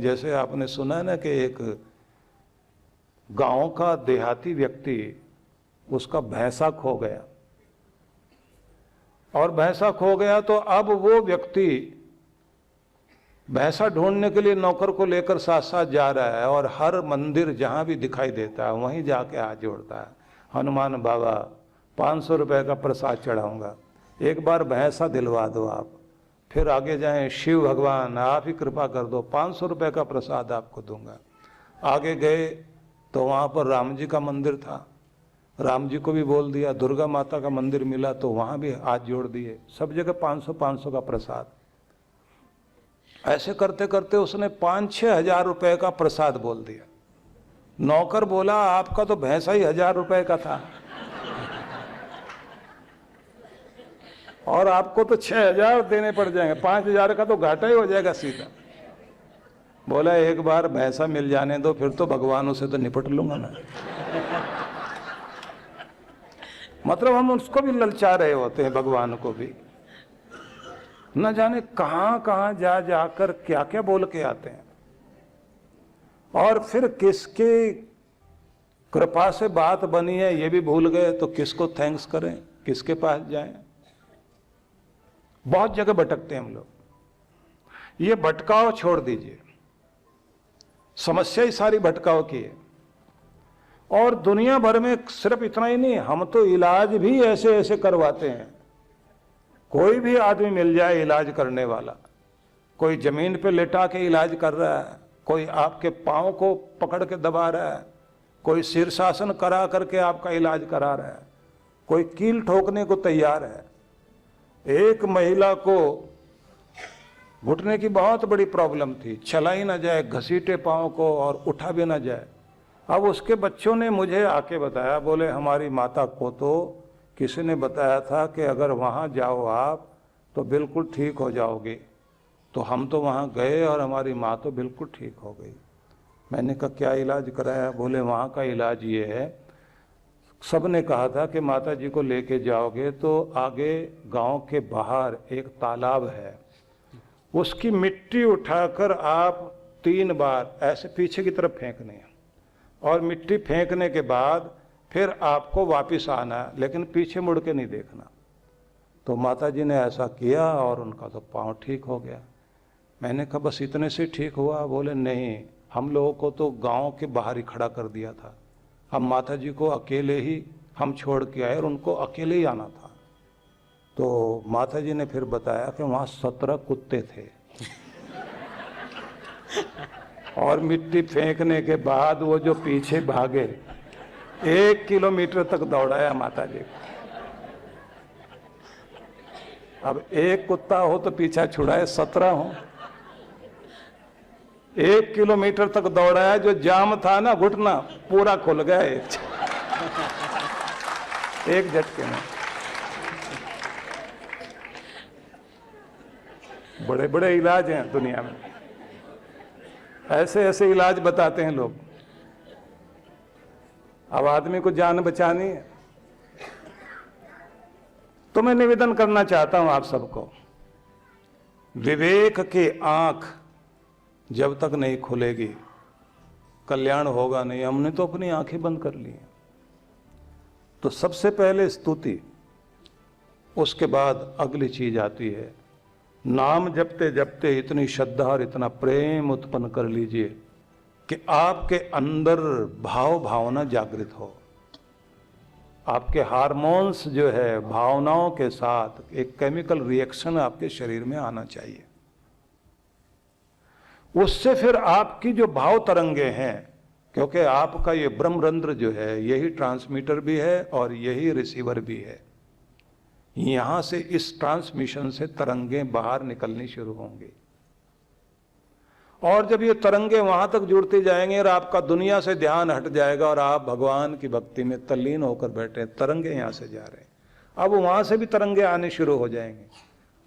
हैं। जैसे आपने सुना है ना कि एक गांव का देहाती व्यक्ति, उसका भैंसा खो गया, और भैंसा खो गया तो अब वो व्यक्ति भैंसा ढूंढने के लिए नौकर को लेकर साथ साथ जा रहा है, और हर मंदिर जहां भी दिखाई देता है वहीं जाके हाथ जोड़ता है, हनुमान बाबा 500 रुपए का प्रसाद चढ़ाऊंगा, एक बार भैंसा दिलवा दो आप। फिर आगे जाएं, शिव भगवान आप ही कृपा कर दो, 500 रुपए का प्रसाद आपको दूंगा। आगे गए तो वहां पर राम जी का मंदिर था, राम जी को भी बोल दिया। दुर्गा माता का मंदिर मिला तो वहां भी हाथ जोड़ दिए। सब जगह 500 का प्रसाद। ऐसे करते करते उसने 5-6 हजार रुपए का प्रसाद बोल दिया। नौकर बोला आपका तो भैंसा ही 1000 रुपए का था, और आपको तो 6000 देने पड़ जाएंगे, 5000 का तो घाटा ही हो जाएगा सीधा। बोला एक बार भैंसा मिल जाने दो, फिर तो भगवानों से तो निपट लूंगा मैं। मतलब हम उसको भी ललचा रहे होते हैं, भगवान को भी। न जाने कहां कहां जा जाकर क्या क्या बोल के आते हैं, और फिर किसकी कृपा से बात बनी है ये भी भूल गए, तो किसको थैंक्स करें, किसके पास जाएं। बहुत जगह भटकते हैं हम लोग। ये भटकाव छोड़ दीजिए, समस्या ही सारी भटकाव की है। और दुनिया भर में सिर्फ इतना ही नहीं, हम तो इलाज भी ऐसे ऐसे करवाते हैं। कोई भी आदमी मिल जाए इलाज करने वाला, कोई जमीन पे लेटा के इलाज कर रहा है, कोई आपके पांव को पकड़ के दबा रहा है, कोई शीर्षासन करा करके आपका इलाज करा रहा है, कोई कील ठोकने को तैयार है। एक महिला को घुटने की बहुत बड़ी प्रॉब्लम थी, चला ही ना जाए, घसीटे पांव को और उठा भी ना जाए। अब उसके बच्चों ने मुझे आके बताया, बोले हमारी माता को तो किसी ने बताया था कि अगर वहाँ जाओ आप तो बिल्कुल ठीक हो जाओगे। तो हम तो वहाँ गए और हमारी माँ तो बिल्कुल ठीक हो गई। मैंने कहा क्या इलाज कराया? बोले वहाँ का इलाज ये है, सब ने कहा था कि माता जी को लेके जाओगे तो आगे गांव के बाहर एक तालाब है, उसकी मिट्टी उठाकर आप 3 बार ऐसे पीछे की तरफ फेंकनी है, और मिट्टी फेंकने के बाद फिर आपको वापस आना है, लेकिन पीछे मुड़ के नहीं देखना। तो माता जी ने ऐसा किया और उनका तो पाँव ठीक हो गया। मैंने कहा बस इतने से ठीक हुआ? बोले नहीं, हम लोगों को तो गांव के बाहर ही खड़ा कर दिया था, हम माता जी को अकेले ही हम छोड़ के आए और उनको अकेले ही आना था। तो माता जी ने फिर बताया कि वहाँ 17 कुत्ते थे और मिट्टी फेंकने के बाद वो जो पीछे भागे 1 किलोमीटर तक दौड़ाया माता जी को। अब एक कुत्ता हो तो पीछा छुड़ाए, 17 हो, 1 किलोमीटर तक दौड़ाया। जो जाम था ना घुटना पूरा खुल गया एक झटके में। बड़े बड़े इलाज हैं दुनिया में, ऐसे ऐसे इलाज बताते हैं लोग। अब आदमी को जान बचानी है तो मैं निवेदन करना चाहता हूं आप सबको, विवेक की आंख जब तक नहीं खुलेगी कल्याण होगा नहीं। हमने तो अपनी आंखें बंद कर ली हैं। तो सबसे पहले स्तुति, उसके बाद अगली चीज आती है। नाम जपते जपते इतनी श्रद्धा और इतना प्रेम उत्पन्न कर लीजिए कि आपके अंदर भाव भावना जागृत हो। आपके हार्मोन्स जो है भावनाओं के साथ एक केमिकल रिएक्शन आपके शरीर में आना चाहिए। उससे फिर आपकी जो भाव तरंगे हैं, क्योंकि आपका ये ब्रह्मरंध्र जो है यही ट्रांसमीटर भी है और यही रिसीवर भी है, यहां से इस ट्रांसमिशन से तरंगें बाहर निकलनी शुरू होंगी। और जब ये तरंगे वहां तक जुड़ती जाएंगे और आपका दुनिया से ध्यान हट जाएगा और आप भगवान की भक्ति में तल्लीन होकर बैठे, तरंगे यहां से जा रहे हैं, अब वहां से भी तरंगे आने शुरू हो जाएंगे।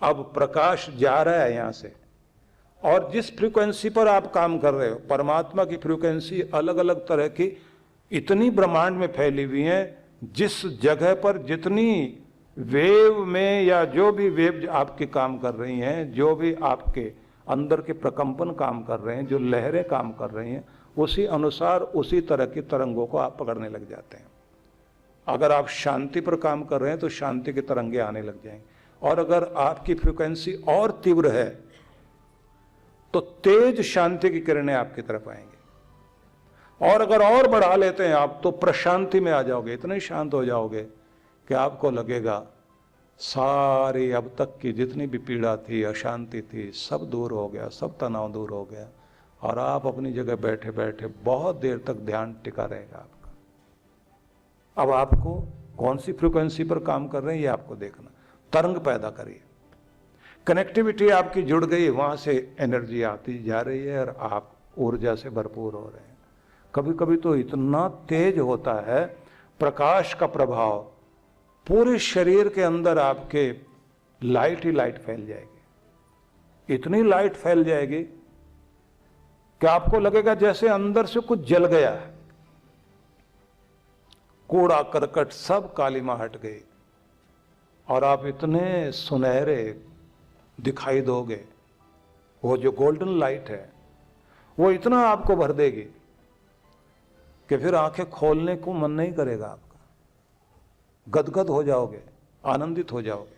अब प्रकाश जा रहा है यहां से, और जिस फ्रीक्वेंसी पर आप काम कर रहे हो, परमात्मा की फ्रीक्वेंसी अलग अलग तरह की इतनी ब्रह्मांड में फैली हुई है, जिस जगह पर जितनी वेव में या जो भी वेव आपके काम कर रही हैं, जो भी आपके अंदर के प्रकंपन काम कर रहे हैं, जो लहरें काम कर रही हैं, उसी अनुसार उसी तरह की तरंगों को आप पकड़ने लग जाते हैं। अगर आप शांति पर काम कर रहे हैं तो शांति की तरंगे आने लग जाएंगे, और अगर आपकी फ्रीक्वेंसी और तीव्र है तो तेज शांति की किरणें आपकी तरफ आएंगी। और अगर और बढ़ा लेते हैं आप तो प्रशांति में आ जाओगे, इतने शांत हो जाओगे कि आपको लगेगा सारी अब तक की जितनी भी पीड़ा थी, अशांति थी, सब दूर हो गया, सब तनाव दूर हो गया, और आप अपनी जगह बैठे बैठे बहुत देर तक ध्यान टिका रहेगा आपका। अब आपको कौन सी फ्रीक्वेंसी पर काम कर रहे हैं ये आपको देखना, तरंग पैदा करिए, कनेक्टिविटी आपकी जुड़ गई, वहां से एनर्जी आती जा रही है और आप ऊर्जा से भरपूर हो रहे हैं। कभी कभी तो इतना तेज होता है प्रकाश का प्रभाव, पूरे शरीर के अंदर आपके लाइट ही लाइट फैल जाएगी, इतनी लाइट फैल जाएगी कि आपको लगेगा जैसे अंदर से कुछ जल गया है, कूड़ा करकट सब कालिमा हट गई और आप इतने सुनहरे दिखाई दोगे। वो जो गोल्डन लाइट है वो इतना आपको भर देगी कि फिर आंखें खोलने को मन नहीं करेगा आपका, गदगद हो जाओगे, आनंदित हो जाओगे।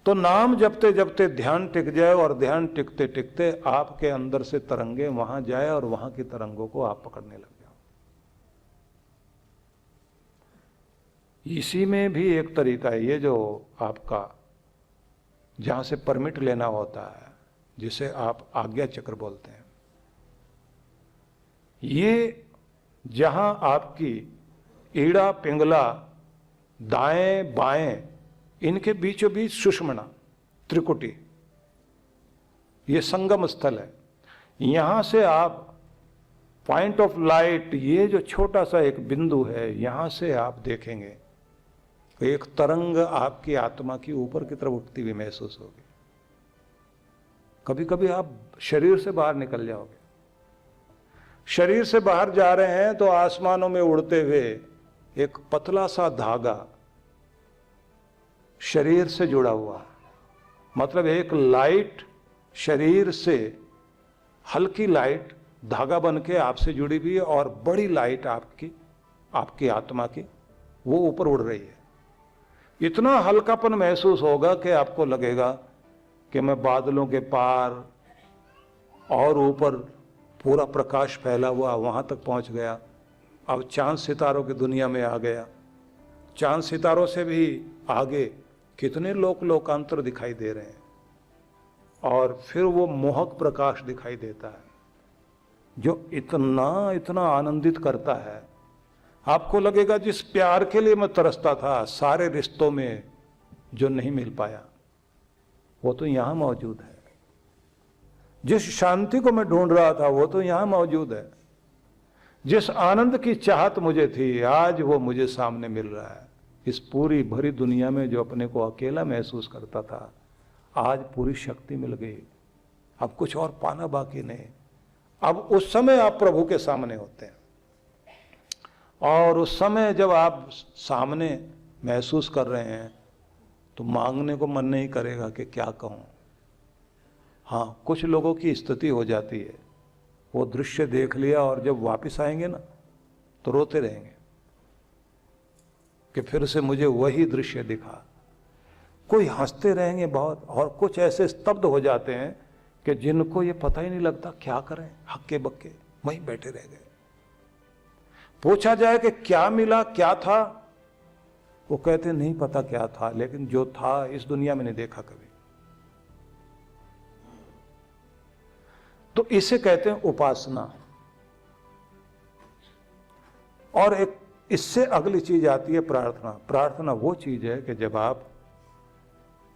तो नाम जपते जपते ध्यान टिक जाए और ध्यान टिकते टिकते आपके अंदर से तरंगे वहां जाए और वहां की तरंगों को आप पकड़ने लग जाओ। इसी में भी एक तरीका है, ये जो आपका जहां से परमिट लेना होता है, जिसे आप आज्ञा चक्र बोलते हैं, ये जहां आपकी ईड़ा पिंगला दाएं बाएं इनके बीचों बीच सुषुम्ना त्रिकुटी, ये संगम स्थल है। यहां से आप पॉइंट ऑफ लाइट, ये जो छोटा सा एक बिंदु है, यहां से आप देखेंगे एक तरंग आपकी आत्मा की ऊपर की तरफ उठती हुई महसूस होगी। कभी कभी आप शरीर से बाहर निकल जाओगे, शरीर से बाहर जा रहे हैं तो आसमानों में उड़ते हुए एक पतला सा धागा शरीर से जुड़ा हुआ, मतलब एक लाइट शरीर से, हल्की लाइट धागा बन के आपसे जुड़ी हुई है, और बड़ी लाइट आपकी आत्मा की वो ऊपर उड़ रही है। इतना हल्कापन महसूस होगा कि आपको लगेगा कि मैं बादलों के पार और ऊपर पूरा प्रकाश फैला हुआ वहां तक पहुंच गया, अब चांद सितारों की दुनिया में आ गया। चांद सितारों से भी आगे कितने लोकांतर दिखाई दे रहे हैं, और फिर वो मोहक प्रकाश दिखाई देता है जो इतना इतना आनंदित करता है। आपको लगेगा जिस प्यार के लिए मैं तरसता था सारे रिश्तों में जो नहीं मिल पाया, वो तो यहां मौजूद है। जिस शांति को मैं ढूंढ रहा था वो तो यहां मौजूद है। जिस आनंद की चाहत मुझे थी आज वो मुझे सामने मिल रहा है। इस पूरी भरी दुनिया में जो अपने को अकेला महसूस करता था, आज पूरी शक्ति मिल गई, अब कुछ और पाना बाकी नहीं। अब उस समय आप प्रभु के सामने होते हैं, और उस समय जब आप सामने महसूस कर रहे हैं तो मांगने को मन नहीं करेगा कि क्या कहूं। हाँ, कुछ लोगों की स्थिति हो जाती है, वो दृश्य देख लिया और जब वापस आएंगे ना तो रोते रहेंगे कि फिर से मुझे वही दृश्य दिखा। कोई हंसते रहेंगे बहुत, और कुछ ऐसे स्तब्ध हो जाते हैं कि जिनको ये पता ही नहीं लगता क्या करें, हक्के बक्के वहीं बैठे रह गए। पूछा जाए कि क्या मिला, क्या था, वो कहते नहीं पता क्या था, लेकिन जो था इस दुनिया में नहीं देखा कभी। तो इसे कहते हैं उपासना। और एक इससे अगली चीज आती है प्रार्थना। प्रार्थना वो चीज है कि जब आप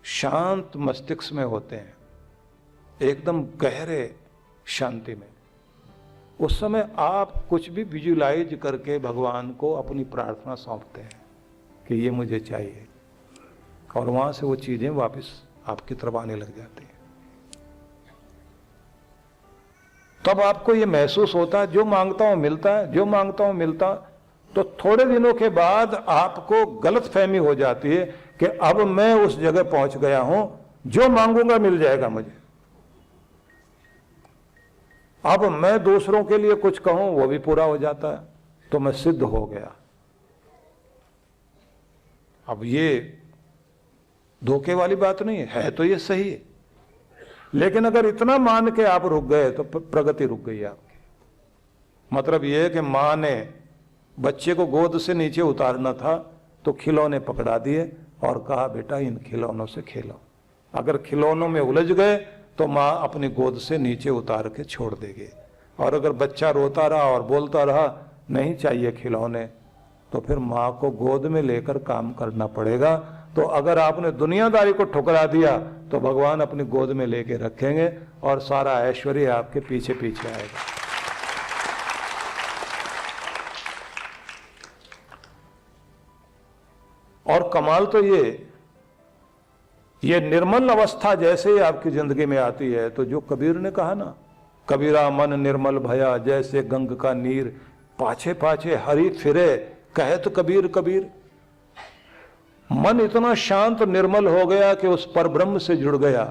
शांत मस्तिष्क में होते हैं, एकदम गहरे शांति में, उस समय आप कुछ भी विजुलाइज करके भगवान को अपनी प्रार्थना सौंपते हैं कि ये मुझे चाहिए, और वहां से वो चीजें वापस आपकी तरफ आने लग जाती हैं। तब आपको ये महसूस होता है जो मांगता हूं मिलता है, जो मांगता हूं मिलता। तो थोड़े दिनों के बाद आपको गलतफहमी हो जाती है कि अब मैं उस जगह पहुंच गया हूं, जो मांगूंगा मिल जाएगा मुझे। अब मैं दूसरों के लिए कुछ कहूं वो भी पूरा हो जाता है, तो मैं सिद्ध हो गया। अब ये धोखे वाली बात नहीं है, तो ये सही है। लेकिन अगर इतना मान के आप रुक गए तो प्रगति रुक गई आपकी। मतलब ये है कि मां ने बच्चे को गोद से नीचे उतारना था तो खिलौने पकड़ा दिए और कहा बेटा इन खिलौनों से खेलो। अगर खिलौनों में उलझ गए तो मां अपनी गोद से नीचे उतार के छोड़ देगी। और अगर बच्चा रोता रहा और बोलता रहा नहीं चाहिए खिलौने, तो फिर मां को गोद में लेकर काम करना पड़ेगा। तो अगर आपने दुनियादारी को ठुकरा दिया तो भगवान अपनी गोद में लेके रखेंगे और सारा ऐश्वर्य आपके पीछे पीछे आएगा। और कमाल तो ये निर्मल अवस्था जैसे ही आपकी जिंदगी में आती है, तो जो कबीर ने कहा ना, कबीरा मन निर्मल भया जैसे गंग का नीर, पाछे पाछे हरि फिरे कहे तो कबीर कबीर। मन इतना शांत निर्मल हो गया कि उस परब्रह्म से जुड़ गया।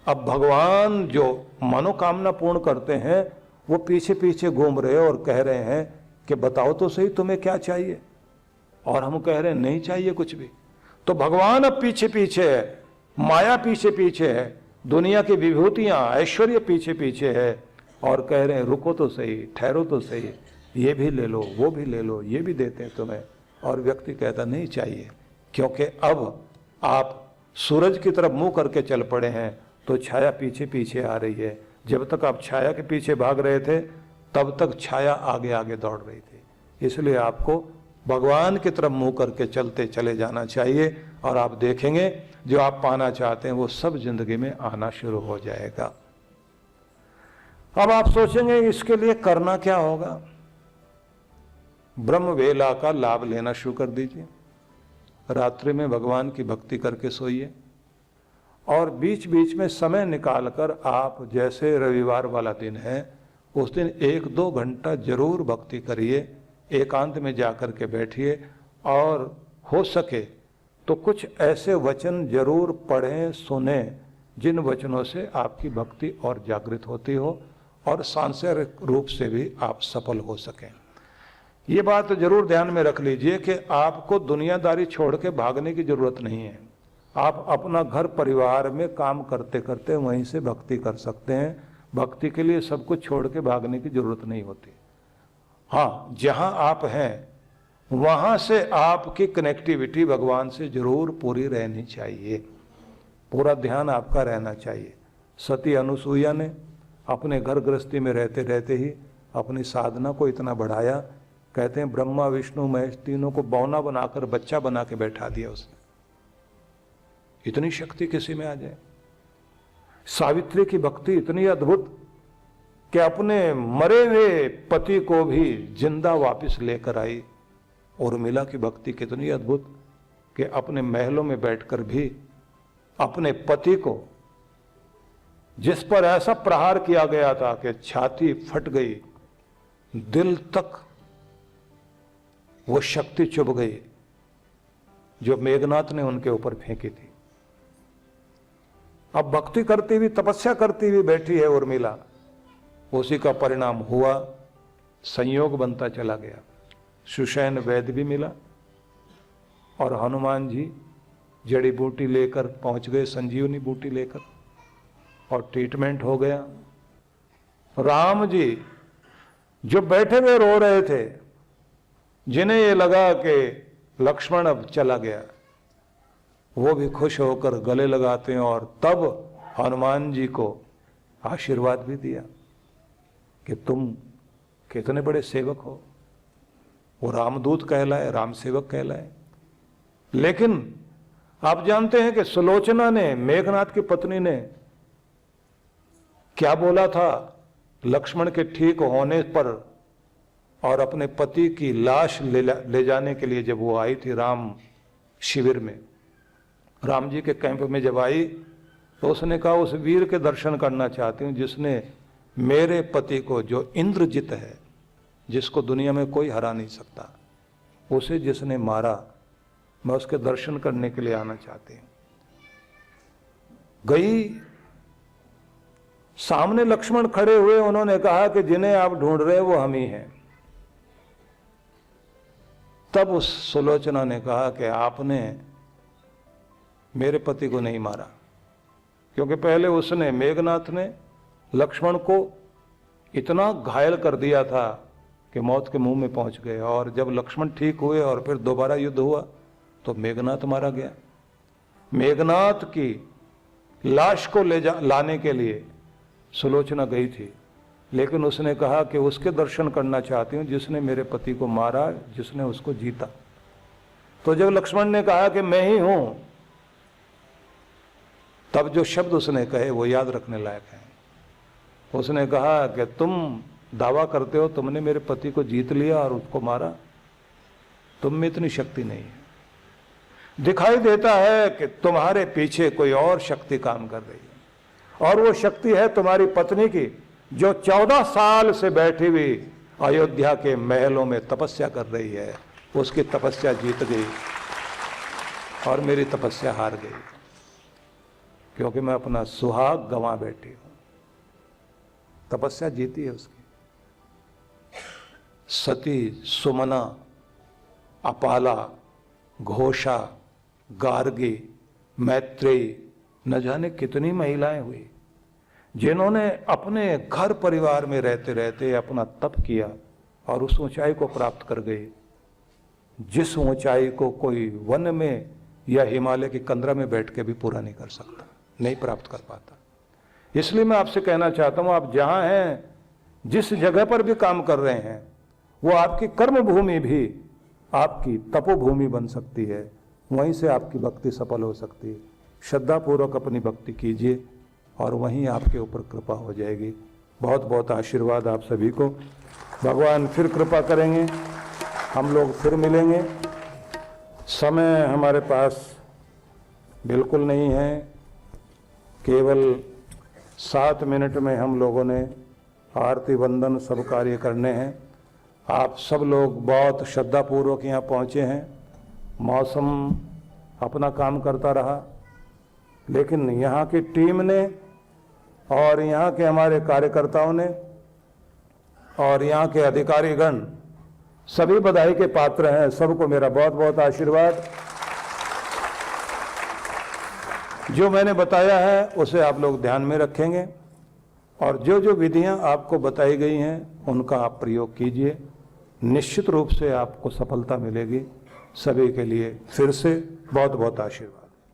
अब भगवान जो मनोकामना पूर्ण करते हैं वो पीछे पीछे घूम रहे और कह रहे हैं कि बताओ तो सही तुम्हें क्या चाहिए, और हम कह रहे हैं नहीं चाहिए कुछ भी। तो भगवान अब पीछे पीछे है, माया पीछे पीछे है, दुनिया की विभूतियां ऐश्वर्य पीछे पीछे है, और कह रहे हैं रुको तो सही, ठहरो तो सही, ये भी ले लो वो भी ले लो, ये भी देते हैं तुम्हें। और व्यक्ति कहता नहीं चाहिए, क्योंकि अब आप सूरज की तरफ मुंह करके चल पड़े हैं तो छाया पीछे पीछे आ रही है। जब तक आप छाया के पीछे भाग रहे थे तब तक छाया आगे आगे दौड़ रही थी। इसलिए आपको भगवान की तरफ मुंह करके चलते चले जाना चाहिए, और आप देखेंगे जो आप पाना चाहते हैं वो सब जिंदगी में आना शुरू हो जाएगा। अब आप सोचेंगे इसके लिए करना क्या होगा। ब्रह्म वेला का लाभ लेना शुरू कर दीजिए। रात्रि में भगवान की भक्ति करके सोइए, और बीच बीच में समय निकालकर आप, जैसे रविवार वाला दिन है उस दिन 1-2 घंटा जरूर भक्ति करिए। एकांत में जाकर के बैठिए, और हो सके तो कुछ ऐसे वचन जरूर पढ़ें सुने जिन वचनों से आपकी भक्ति और जागृत होती हो और सांसारिक रूप से भी आप सफल हो सकें। ये बात जरूर ध्यान में रख लीजिए कि आपको दुनियादारी छोड़ के भागने की जरूरत नहीं है। आप अपना घर परिवार में काम करते करते वहीं से भक्ति कर सकते हैं। भक्ति के लिए सब कुछ छोड़ के भागने की जरूरत नहीं होती। हाँ, जहां आप हैं वहां से आपकी कनेक्टिविटी भगवान से जरूर पूरी रहनी चाहिए, पूरा ध्यान आपका रहना चाहिए। सती अनुसुईया ने अपने घर गृहस्थी में रहते रहते ही अपनी साधना को इतना बढ़ाया, कहते हैं ब्रह्मा विष्णु महेश तीनों को बौना बनाकर बच्चा बना के बैठा दिया उसने। इतनी शक्ति किसी में आ जाए। सावित्री की भक्ति इतनी अद्भुत कि अपने मरे हुए पति को भी जिंदा वापस लेकर आई। उर्मिला की भक्ति कितनी अद्भुत कि अपने महलों में बैठकर भी अपने पति को, जिस पर ऐसा प्रहार किया गया था कि छाती फट गई, दिल तक वो शक्ति चुभ गई जो मेघनाथ ने उनके ऊपर फेंकी थी। अब भक्ति करती हुई, तपस्या करती हुई बैठी है उर्मिला। उसी का परिणाम हुआ, संयोग बनता चला गया। सुषैन वैद्य भी मिला और हनुमान जी जड़ी बूटी लेकर पहुंच गए, संजीवनी बूटी लेकर, और ट्रीटमेंट हो गया। राम जी जो बैठे हुए रो रहे थे, जिन्हें ये लगा कि लक्ष्मण अब चला गया, वो भी खुश होकर गले लगाते हैं और तब हनुमान जी को आशीर्वाद भी दिया कि तुम कितने बड़े सेवक हो। वो रामदूत कहलाए, राम सेवक कहलाए। लेकिन आप जानते हैं कि सुलोचना ने, मेघनाथ की पत्नी ने, क्या बोला था लक्ष्मण के ठीक होने पर, और अपने पति की लाश ले जाने के लिए जब वो आई थी राम शिविर में, राम जी के कैंप में जब आई, तो उसने कहा उस वीर के दर्शन करना चाहती हूँ जिसने मेरे पति को, जो इंद्रजित है, जिसको दुनिया में कोई हरा नहीं सकता, उसे जिसने मारा, मैं उसके दर्शन करने के लिए आना चाहती हूँ। गई सामने लक्ष्मण खड़े हुए, उन्होंने कहा कि जिन्हें आप ढूंढ रहे हैं वो हम ही हैं। तब उस सुलोचना ने कहा कि आपने मेरे पति को नहीं मारा, क्योंकि पहले उसने, मेघनाथ ने लक्ष्मण को इतना घायल कर दिया था कि मौत के मुंह में पहुंच गए, और जब लक्ष्मण ठीक हुए और फिर दोबारा युद्ध हुआ तो मेघनाथ मारा गया। मेघनाथ की लाश को लाने के लिए सुलोचना गई थी, लेकिन उसने कहा कि उसके दर्शन करना चाहती हूं जिसने मेरे पति को मारा, जिसने उसको जीता। तो जब लक्ष्मण ने कहा कि मैं ही हूं, तब जो शब्द उसने कहे वो याद रखने लायक है। उसने कहा कि तुम दावा करते हो तुमने मेरे पति को जीत लिया और उसको मारा, तुम में इतनी शक्ति नहीं है। दिखाई देता है कि तुम्हारे पीछे कोई और शक्ति काम कर रही है, और वो शक्ति है तुम्हारी पत्नी की, जो 14 साल से बैठी हुई अयोध्या के महलों में तपस्या कर रही है। उसकी तपस्या जीत गई और मेरी तपस्या हार गई, क्योंकि मैं अपना सुहाग गंवा बैठी हूं। तपस्या जीती है उसकी। सती, सुमना, अपाला, घोषा, गार्गी, मैत्रेयी, न जाने कितनी महिलाएं हुई जिन्होंने अपने घर परिवार में रहते रहते अपना तप किया और उस ऊंचाई को प्राप्त कर गई, जिस ऊंचाई को कोई वन में या हिमालय की कंदरा में बैठ के भी पूरा नहीं कर सकता, नहीं प्राप्त कर पाता। इसलिए मैं आपसे कहना चाहता हूं, आप जहां हैं, जिस जगह पर भी काम कर रहे हैं, वो आपकी कर्म भूमि भी आपकी तपोभूमि बन सकती है। वहीं से आपकी भक्ति सफल हो सकती है। श्रद्धापूर्वक अपनी भक्ति कीजिए और वहीं आपके ऊपर कृपा हो जाएगी। बहुत बहुत आशीर्वाद आप सभी को। भगवान फिर कृपा करेंगे, हम लोग फिर मिलेंगे। समय हमारे पास बिल्कुल नहीं है, केवल 7 मिनट में हम लोगों ने आरती वंदन सब कार्य करने हैं। आप सब लोग बहुत श्रद्धापूर्वक यहाँ पहुँचे हैं। मौसम अपना काम करता रहा, लेकिन यहाँ की टीम ने और यहाँ के हमारे कार्यकर्ताओं ने और यहाँ के अधिकारीगण सभी बधाई के पात्र हैं। सबको मेरा बहुत बहुत आशीर्वाद। जो मैंने बताया है उसे आप लोग ध्यान में रखेंगे, और जो जो विधियां आपको बताई गई हैं उनका आप प्रयोग कीजिए। निश्चित रूप से आपको सफलता मिलेगी। सभी के लिए फिर से बहुत बहुत आशीर्वाद।